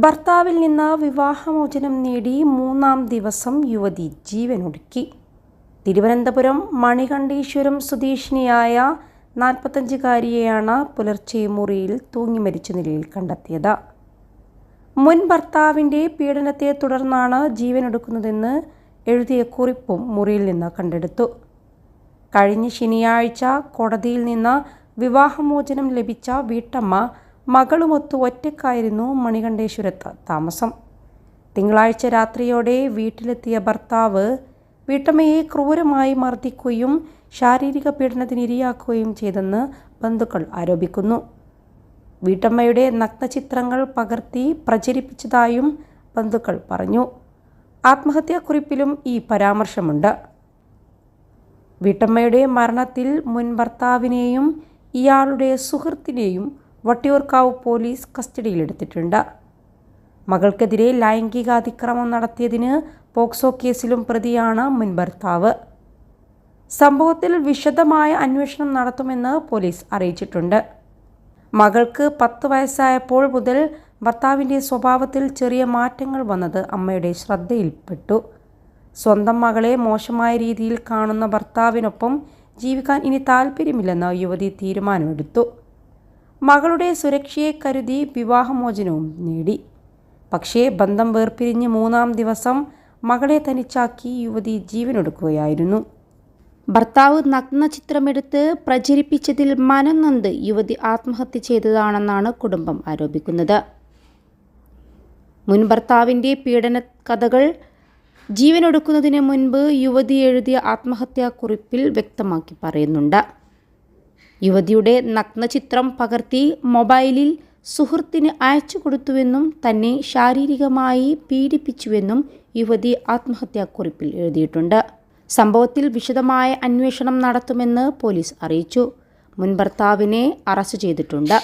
ഭർത്താവിൽ നിന്ന് വിവാഹമോചനം നേടി 3-ാം ദിവസം യുവതി ജീവനൊടുക്കി. തിരുവനന്തപുരം മണികണ്ഠേശ്വരം സ്വദേശിനിയായ 45-കാരിയെയാണ് പുലർച്ചെ മുറിയിൽ തൂങ്ങി മരിച്ച നിലയിൽ കണ്ടെത്തിയത്. മുൻ ഭർത്താവിൻ്റെ പീഡനത്തെ തുടർന്നാണ് ജീവനൊടുക്കുന്നതെന്ന് എഴുതിയ കുറിപ്പും മുറിയിൽ നിന്ന് കണ്ടെടുത്തു. കഴിഞ്ഞ ശനിയാഴ്ച കോടതിയിൽ നിന്ന് വിവാഹമോചനം ലഭിച്ച വീട്ടമ്മ മകളുമൊത്ത് ഒറ്റയ്ക്കായിരുന്നു മണികണ്ഠേശ്വരത്ത് താമസം. തിങ്കളാഴ്ച രാത്രിയോടെ വീട്ടിലെത്തിയ ഭർത്താവ് വീട്ടമ്മയെ ക്രൂരമായി മർദ്ദിക്കുകയും ശാരീരിക പീഡനത്തിന് ഇരയാക്കുകയും ചെയ്തെന്ന് ബന്ധുക്കൾ ആരോപിക്കുന്നു. വീട്ടമ്മയുടെ നഗ്നചിത്രങ്ങൾ പകർത്തി പ്രചരിപ്പിച്ചതായും ബന്ധുക്കൾ പറഞ്ഞു. ആത്മഹത്യാക്കുറിപ്പിലും ഈ പരാമർശമുണ്ട്. വീട്ടമ്മയുടെ മരണത്തിൽ മുൻ ഭർത്താവിനെയും ഇയാളുടെ സുഹൃത്തിനെയും വട്ടിയൂർക്കാവ് പോലീസ് കസ്റ്റഡിയിലെടുത്തിട്ടുണ്ട്. മകൾക്കെതിരെ ലൈംഗികാതിക്രമം നടത്തിയതിന് പോക്സോ കേസിലും പ്രതിയാണ് മുൻ ഭർത്താവ്. സംഭവത്തിൽ വിശദമായ അന്വേഷണം നടത്തുമെന്ന് പോലീസ് അറിയിച്ചിട്ടുണ്ട്. മകൾക്ക് 10 വയസ്സായപ്പോൾ മുതൽ ഭർത്താവിൻ്റെ സ്വഭാവത്തിൽ ചെറിയ മാറ്റങ്ങൾ വന്നത് അമ്മയുടെ ശ്രദ്ധയിൽപ്പെട്ടു. സ്വന്തം മകളെ മോശമായ രീതിയിൽ കാണുന്ന ഭർത്താവിനൊപ്പം ജീവിക്കാൻ ഇനി താല്പര്യമില്ലെന്ന് യുവതി തീരുമാനമെടുത്തു. മകളുടെ സുരക്ഷയെ കരുതി വിവാഹമോചനവും നേടി. പക്ഷേ ബന്ധം വേർപിരിഞ്ഞ് 3-ാം ദിവസം മകളെ തനിച്ചാക്കി യുവതി ജീവനൊടുക്കുകയായിരുന്നു. ഭർത്താവ് നഗ്നചിത്രമെടുത്ത് പ്രചരിപ്പിച്ചതിൽ മനം നൊന്ത് യുവതി ആത്മഹത്യ ചെയ്തതാണെന്നാണ് കുടുംബം ആരോപിക്കുന്നത്. മുൻ ഭർത്താവിൻ്റെ പീഡന കഥകൾ ജീവനൊടുക്കുന്നതിന് മുൻപ് യുവതി എഴുതിയ ആത്മഹത്യാക്കുറിപ്പിൽ വ്യക്തമാക്കി പറയുന്നുണ്ട്. യുവതിയുടെ നഗ്നചിത്രം പകർത്തി മൊബൈലിൽ സുഹൃത്തിന് അയച്ചു കൊടുത്തുവെന്നും തന്നെ ശാരീരികമായി പീഡിപ്പിച്ചുവെന്നും യുവതി ആത്മഹത്യാക്കുറിപ്പിൽ എഴുതിയിട്ടുണ്ട്. സംഭവത്തിൽ വിശദമായ അന്വേഷണം നടത്തുമെന്ന് പോലീസ് അറിയിച്ചു. മുൻ ഭർത്താവിനെ അറസ്റ്റ് ചെയ്തിട്ടുണ്ട്.